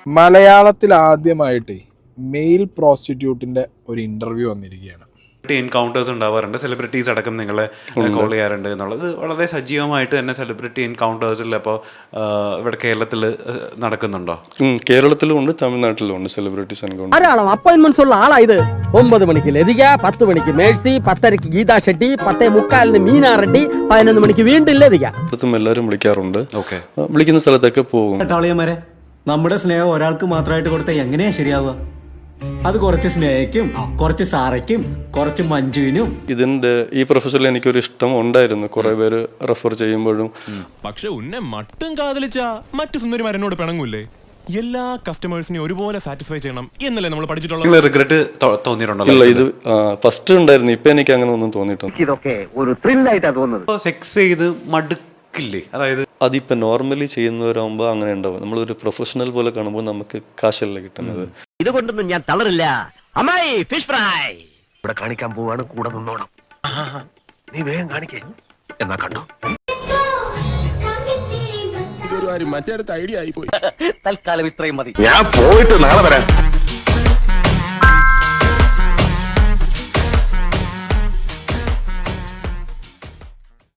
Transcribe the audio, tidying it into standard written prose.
മലയാളത്തിൽ ആദ്യമായിട്ട് മെയിൽ പ്രോസ്റ്റിറ്റ്യൂട്ടിന്റെ ഒരു ഇന്റർവ്യൂ വന്നിരിക്കുകയാണ്. എൻകൗണ്ടേഴ്സ് ഉണ്ടാവാറുണ്ട്, സെലിബ്രിറ്റീസ് അടക്കം നിങ്ങളെ കോൾ ചെയ്യാറുണ്ട് എന്നുള്ളത് വളരെ സജീവമായിട്ട് തന്നെ സെലിബ്രിറ്റി എൻകൗണ്ടേഴ്സിൽ അപ്പോൾ ഇവിടെ കേരളത്തിൽ നടക്കുന്നുണ്ടോ? കേരളത്തിലും ഉണ്ട്, തമിഴ്നാട്ടിലും ഉണ്ട് സെലിബ്രിറ്റീസ് എൻകൗണ്ടർ. ധാരാളം അപ്പോയിന്റ്മെന്റ്സ് ഉള്ള ആളായത്. 9 മണിക്ക് ലതിക, 10 മണിക്ക് മേഴ്സി, 10:30 ഗീതാ ഷെട്ടി, 10:45 മീനാ റെഡ്ഡി, 11 മണിക്ക് വീണ്ടും ലതിക. എല്ലാവരും വിളിക്കാറുണ്ട്. ഓക്കെ, വിളിക്കുന്ന സ്ഥലത്തൊക്കെ പോകും. നമ്മുടെ സ്നേഹം ഒരാൾക്ക് മാത്രമായിട്ട് കൊടുത്താൽ എങ്ങനെയാ ശരിയാവുക? അത് കുറച്ച് സ്നേഹയ്ക്കും കുറച്ച് സാറയ്ക്കും കുറച്ച് മഞ്ജുവിനും. ഇതിന്റെ ഈ പ്രൊഫഷനിൽ എനിക്കൊരു ഇഷ്ടം ഉണ്ടായിരുന്നു, കുറെ പേര് റെഫർ ചെയ്യുമ്പോഴും. പക്ഷെ ഉന്നെ മട്ടും കാതലിച്ച മറ്റു സുന്ദരിമാരെന്നോട് പിണങ്ങൂല്ലേ? എല്ലാ കസ്റ്റമേഴ്സിനെയും ഒരുപോലെ സാറ്റിസ്ഫൈ ചെയ്യണം എന്നല്ലേ നമ്മൾ പഠിച്ചിട്ടുള്ളത്? റിഗ്രറ്റ് തോന്നിയിട്ടുണ്ടോ? ഇല്ല, ഇത് ഫസ്റ്റ് ഉണ്ടായിരുന്നു, ഇപ്പൊ എനിക്ക് അങ്ങനെ ഒന്നും തോന്നിയിട്ടുണ്ട്. ഇതൊക്കെ ഒരു ത്രില്ലായിട്ടാ തോന്നുന്നത്. സെക്സ് ചെയ്ത് മടുക്കില്ലേ? അതായത് അതിപ്പോ നോർമലി ചെയ്യുന്നവരാകുമ്പോ അങ്ങനെ ഉണ്ടാവും. നമ്മളൊരു പ്രൊഫഷണൽ പോലെ കാണുമ്പോൾ നമുക്ക് കാശല്ല കിട്ടുന്നത്. ഇതുകൊണ്ടൊന്നും ഞാൻ തളരില്ല. അമ്മായി ഫിഷ് ഫ്രൈ ഇവിടെ കാണിക്കാൻ പോവാണ്, കൂടെ നിന്നോണം. നീ വേഗം കാണിക്കേ എന്നാ കണ്ടോ. മറ്റേ ഐഡിയ ആയി പോയി. തൽക്കാലം ഇത്രയും മതി. ഞാൻ പോയിട്ട് നാളെ വരാം.